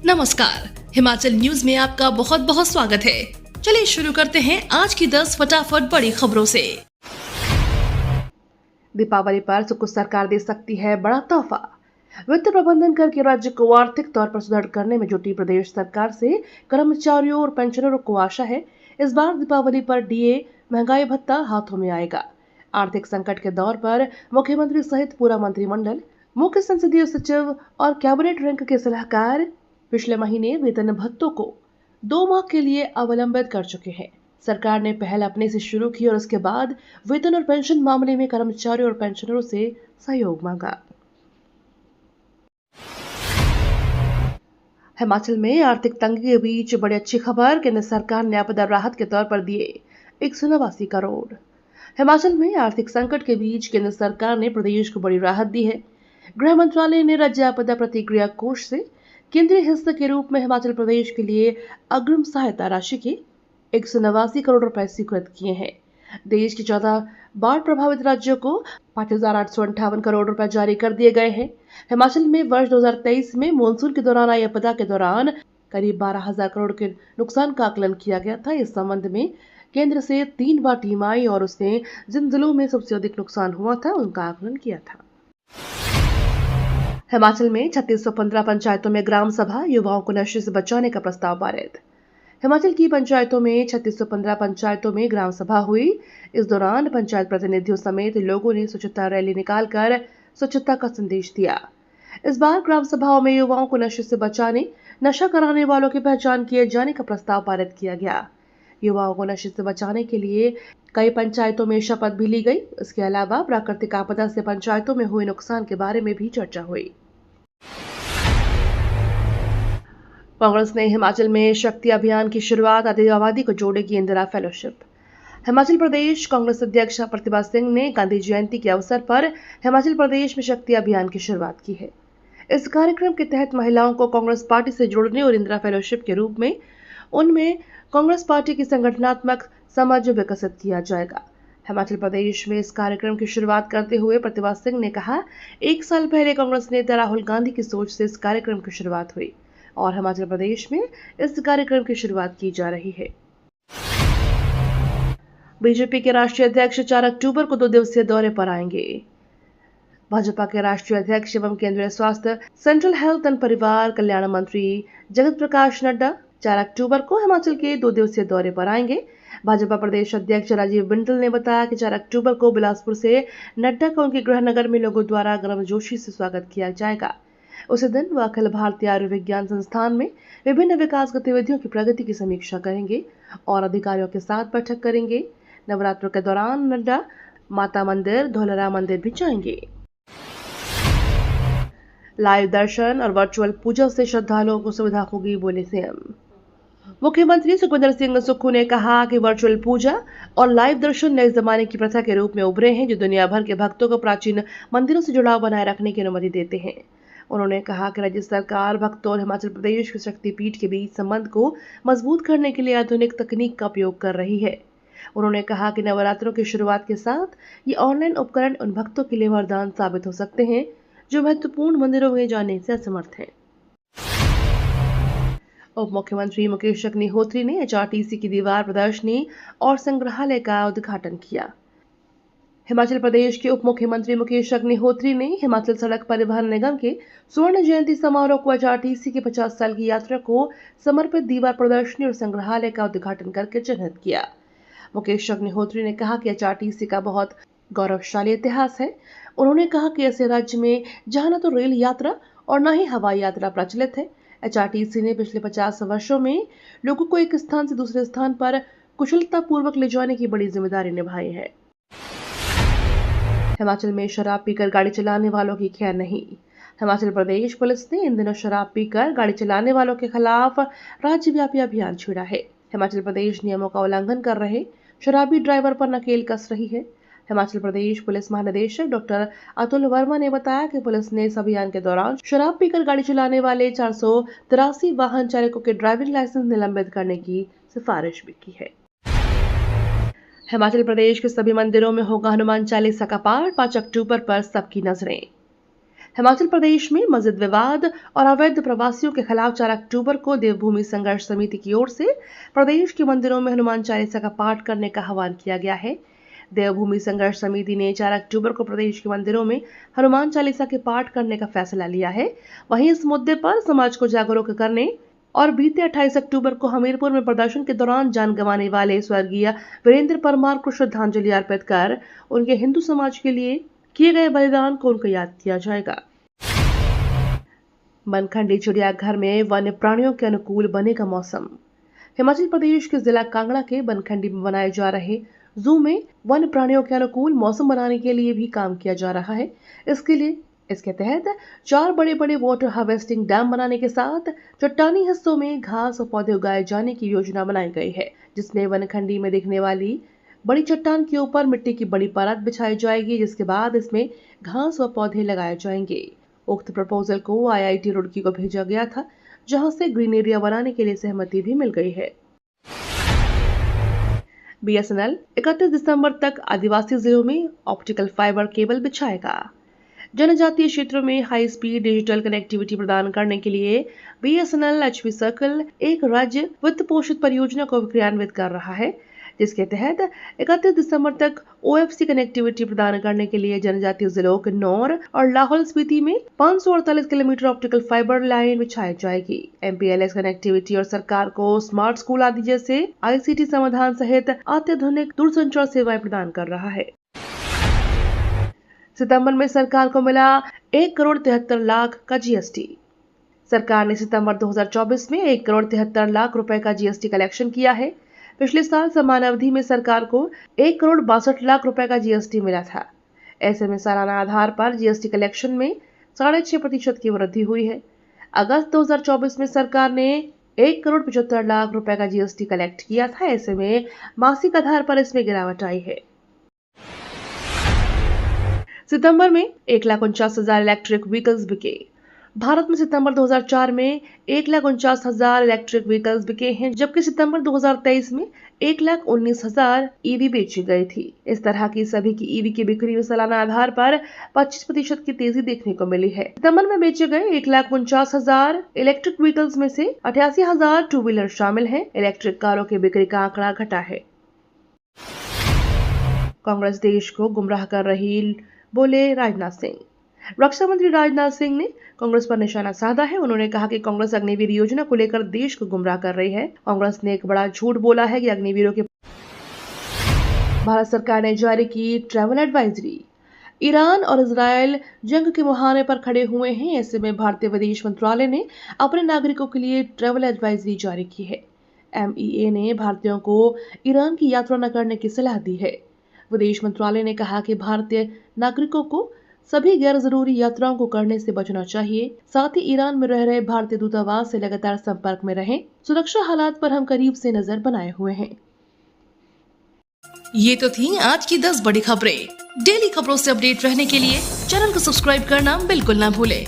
नमस्कार, हिमाचल न्यूज में आपका बहुत बहुत स्वागत है। चलिए शुरू करते हैं आज की 10 फटाफट बड़ी खबरों से। दीपावली पर कुछ सरकार दे सकती है बड़ा तोहफा। वित्त प्रबंधन करके राज्य को आर्थिक तौर पर सुदृढ़ करने में जुटी प्रदेश सरकार से कर्मचारियों और पेंशनरों को आशा है इस बार दीपावली पर डीए महंगाई भत्ता हाथों में आएगा। आर्थिक संकट के दौर पर मुख्यमंत्री सहित पूरा मंत्रिमंडल, मुख्य संसदीय सचिव और कैबिनेट रैंक के सलाहकार पिछले महीने वेतन भत्तों को 2 माह के लिए अवलंबित कर चुके हैं। सरकार ने पहल अपने से शुरू की और उसके बाद वेतन और पेंशन मामले में कर्मचारियों और पेंशनरों से सहयोग मांगा। हिमाचल में आर्थिक तंगी के बीच बड़ी अच्छी खबर, केंद्र सरकार ने आपदा राहत के तौर पर दिए 189 करोड़। हिमाचल में आर्थिक संकट के बीच केंद्र सरकार ने प्रदेश को बड़ी राहत दी है। गृह मंत्रालय ने राज्य आपदा प्रतिक्रिया कोष से केंद्रीय हिस्से के रूप में हिमाचल प्रदेश के लिए अग्रिम सहायता राशि के 189 करोड़ रुपए स्वीकृत किए हैं। देश के 14 बाढ़ प्रभावित राज्यों को 5,858 करोड़ रुपए जारी कर दिए गए हैं। हिमाचल में वर्ष 2023 में मानसून के दौरान आई आपदा के दौरान करीब 12,000 करोड़ के नुकसान का आकलन किया गया था। इस संबंध में केंद्र से 3 बार टीम आई और उसने जिन जिलों में सबसे अधिक नुकसान हुआ था उनका आकलन किया था। हिमाचल में 3615 पंचायतों में ग्राम सभा, युवाओं को नशे से बचाने का प्रस्ताव पारित। हिमाचल की पंचायतों में 3615 पंचायतों में ग्राम सभा हुई। इस दौरान पंचायत प्रतिनिधियों समेत लोगों ने स्वच्छता रैली निकालकर स्वच्छता का संदेश दिया। इस बार ग्राम सभाओं में युवाओं को नशे से बचाने, नशा कराने वालों की पहचान किए जाने का प्रस्ताव पारित किया गया। युवाओं को नशे से बचाने के लिए कई पंचायतों में शपथ भी ली गई। इसके अलावा प्राकृतिक आपदा से पंचायतों में हुए नुकसान के बारे में भी चर्चा हुई। कांग्रेस ने हिमाचल में शक्ति अभियान की शुरुआत, आदिवासी को जोड़ेगी इंदिरा फेलोशिप। हिमाचल प्रदेश कांग्रेस अध्यक्ष प्रतिभा सिंह ने गांधी जयंती के अवसर पर हिमाचल प्रदेश में शक्ति अभियान की शुरुआत की है। इस कार्यक्रम के तहत महिलाओं को कांग्रेस पार्टी से जोड़ने और इंदिरा फेलोशिप के रूप में उनमें कांग्रेस पार्टी की संगठनात्मक समझ विकसित किया जाएगा। हिमाचल प्रदेश में इस कार्यक्रम की शुरुआत करते हुए प्रतिभा सिंह ने कहा, 1 साल पहले कांग्रेस नेता राहुल गांधी की सोच से इस कार्यक्रम की शुरुआत हुई और हिमाचल प्रदेश में इस कार्यक्रम की शुरुआत की जा रही है। बीजेपी के राष्ट्रीय अध्यक्ष 4 अक्टूबर को 2 दिवसीय दौरे पर आएंगे। भाजपा के राष्ट्रीय अध्यक्ष एवं केंद्रीय स्वास्थ्य, सेंट्रल हेल्थ एंड परिवार कल्याण मंत्री जगत प्रकाश नड्डा 4 अक्टूबर को हिमाचल के 2 दिवसीय दौरे पर आएंगे। भाजपा प्रदेश अध्यक्ष राजीव बिंदल ने बताया कि 4 अक्टूबर को बिलासपुर से नड्डा का उनके गृहनगर में लोगों द्वारा गर्मजोशी से स्वागत किया जाएगा। उसी दिन वह अखिल भारतीय आयुर्विज्ञान संस्थान में विभिन्न विकास गतिविधियों की प्रगति की समीक्षा करेंगे और अधिकारियों के साथ बैठक करेंगे। नवरात्रों के दौरान नड्डा माता मंदिर, धौलरा मंदिर भी जाएंगे। लाइव दर्शन और वर्चुअल पूजा से श्रद्धालुओं को सुविधा होगी, बोले सीएम। मुख्यमंत्री सुखविंदर सिंह सुक्खू ने कहा कि वर्चुअल पूजा और लाइव दर्शन नए जमाने की प्रथा के रूप में उभरे हैं, जो दुनिया भर के भक्तों को प्राचीन मंदिरों से जुड़ाव बनाए रखने की अनुमति देते हैं। उन्होंने कहा कि राज्य सरकार भक्तों और हिमाचल प्रदेश के शक्तिपीठ के बीच संबंध को मजबूत करने के लिए आधुनिक तकनीक का उपयोग कर रही है। उन्होंने कहा कि नवरात्रों की शुरुआत के साथ ये ऑनलाइन उपकरण उन भक्तों के लिए वरदान साबित हो सकते हैं जो महत्वपूर्ण मंदिरों में जाने से असमर्थ हैं। उप मुख्यमंत्री मुकेश अग्निहोत्री ने एचआरटीसी की दीवार प्रदर्शनी और संग्रहालय का उद्घाटन किया। हिमाचल प्रदेश के उप मुख्यमंत्री मुकेश अग्निहोत्री ने हिमाचल सड़क परिवहन निगम के स्वर्ण जयंती समारोह को एचआरटीसी की 50 साल की यात्रा को समर्पित दीवार प्रदर्शनी और संग्रहालय का उद्घाटन करके चिन्हित किया। मुकेश अग्निहोत्री ने कहा कि एचआरटीसी का बहुत गौरवशाली इतिहास है। उन्होंने कहा कि ऐसे राज्य में जहां न तो रेल यात्रा और न ही हवाई यात्रा प्रचलित है, एचआरटीसी ने पिछले 50 वर्षों में लोगों को एक स्थान से दूसरे स्थान पर कुशलतापूर्वक ले जाने की बड़ी जिम्मेदारी निभाई है। हिमाचल में शराब पीकर गाड़ी चलाने वालों की खैर नहीं। हिमाचल प्रदेश पुलिस ने इन दिनों शराब पीकर गाड़ी चलाने वालों के खिलाफ राज्यव्यापी अभियान छेड़ा है। हिमाचल प्रदेश नियमों का उल्लंघन कर रहे शराबी ड्राइवर पर नकेल कस रही है। हिमाचल प्रदेश पुलिस महानिदेशक डॉक्टर अतुल वर्मा ने बताया कि पुलिस ने इस अभियान के दौरान शराब पीकर गाड़ी चलाने वाले 483 वाहन चालकों के ड्राइविंग लाइसेंस निलंबित करने की सिफारिश भी की है। हिमाचल प्रदेश के सभी मंदिरों में होगा हनुमान चालीसा का पाठ, 5 अक्टूबर पर सबकी नजरें। हिमाचल प्रदेश में मस्जिद विवाद और अवैध प्रवासियों के खिलाफ 4 अक्टूबर को देवभूमि संघर्ष समिति की ओर से प्रदेश के मंदिरों में हनुमान चालीसा का पाठ करने का आह्वान किया गया है। देवभूमि संघर्ष समिति ने 4 अक्टूबर को प्रदेश के मंदिरों में हनुमान चालीसा के पाठ करने का फैसला लिया है। वहीं इस मुद्दे पर समाज को जागरूक करने और बीते 28 अक्टूबर को हमीरपुर में प्रदर्शन के दौरान जान गंवाने वाले स्वर्गीय वीरेंद्र परमार को श्रद्धांजलि अर्पित कर उनके हिंदू समाज के लिए किए गए बलिदान को उनको याद किया जाएगा। बनखंडी चिड़ियाघर में वन्य प्राणियों के अनुकूल बनेगा मौसम। हिमाचल प्रदेश के जिला कांगड़ा के बनखंडी में बनाए जा रहे जू में वन्य प्राणियों के अनुकूल मौसम बनाने के लिए भी काम किया जा रहा है। इसके तहत 4 बड़े वाटर हार्वेस्टिंग डैम बनाने के साथ चट्टानी हिस्सों में घास और पौधे उगाए जाने की योजना बनाई गई है, जिसमें वनखंडी में दिखने वाली बड़ी चट्टान के ऊपर मिट्टी की बड़ी परत बिछाई जाएगी, जिसके बाद इसमें घास और पौधे लगाए जाएंगे। उक्त प्रपोजल को IIT रुड़की को भेजा गया था, जहां से ग्रीन एरिया बनाने के लिए सहमति भी मिल गई है। BSNL 31 दिसंबर तक आदिवासी जिलों में ऑप्टिकल फाइबर केबल बिछाएगा। जनजातीय क्षेत्रों में हाई स्पीड डिजिटल कनेक्टिविटी प्रदान करने के लिए BSNL HB सर्कल एक राज्य वित्त पोषित परियोजना को क्रियान्वित कर रहा है, जिसके तहत 31 दिसंबर तक OFC कनेक्टिविटी प्रदान करने के लिए जनजातीय जिलों किन्नौर और लाहौल स्पीति में 548 किलोमीटर ऑप्टिकल फाइबर लाइन बिछाई जाएगी। MPLS कनेक्टिविटी और सरकार को स्मार्ट स्कूल आदि जैसे ICT समाधान सहित अत्याधुनिक दूरसंचार सेवाएं प्रदान कर रहा है। सितंबर में सरकार को मिला 1 करोड़ 73 लाख का GST। सरकार ने सितंबर 2024 में 1 करोड़ 73 लाख रुपए का GST कलेक्शन किया है। पिछले साल समान अवधि में सरकार को 1 करोड़ 62 लाख रुपए का GST मिला था। ऐसे में सालाना आधार पर GST कलेक्शन में 6.5% की वृद्धि हुई है। अगस्त 2024 में सरकार ने 1 करोड़ 75 लाख रुपए का GST कलेक्ट किया था। ऐसे में मासिक आधार पर इसमें गिरावट आई है। सितंबर में 1,49,000 इलेक्ट्रिक व्हीकल्स बिके। भारत में सितंबर 2004 में 1,49,000 इलेक्ट्रिक व्हीकल्स बिके हैं, जबकि सितंबर 2023 में 1,19,000 EV बेची गई थी। इस तरह की सभी की EV की बिक्री में सालाना आधार पर 25% की तेजी देखने को मिली है। सितंबर में बेचे गए 1,49,000 इलेक्ट्रिक व्हीकल्स में से 88,000 टू व्हीलर शामिल हैं। इलेक्ट्रिक कारों की बिक्री का आंकड़ा घटा है। कांग्रेस देश को गुमराह कर रही, बोले राजनाथ सिंह। रक्षा मंत्री राजनाथ सिंह ने कांग्रेस पर निशाना साधा है। उन्होंने कहा कि कांग्रेस अग्निवीर योजना को लेकर देश को गुमराह कर रही है। कांग्रेस ने एक बड़ा झूठ बोला है कि अग्निवीरों के भारत सरकार ने जारी की ट्रैवल एडवाइजरी। ईरान और इजरायल जंग के मुहाने पर खड़े हुए हैं। ऐसे में भारतीय विदेश मंत्रालय ने अपने नागरिकों के लिए ट्रैवल एडवाइजरी जारी की है। MEA ने भारतीयों को ईरान की यात्रा न करने की सलाह दी है। विदेश मंत्रालय ने कहा कि भारतीय नागरिकों को सभी गैर जरूरी यात्राओं को करने से बचना चाहिए। साथ ही ईरान में रह रहे भारतीय दूतावास से लगातार संपर्क में रहें। सुरक्षा हालात पर हम करीब से नजर बनाए हुए हैं। ये तो थी आज की 10 बड़ी खबरें। डेली खबरों से अपडेट रहने के लिए चैनल को सब्सक्राइब करना बिल्कुल ना भूलें।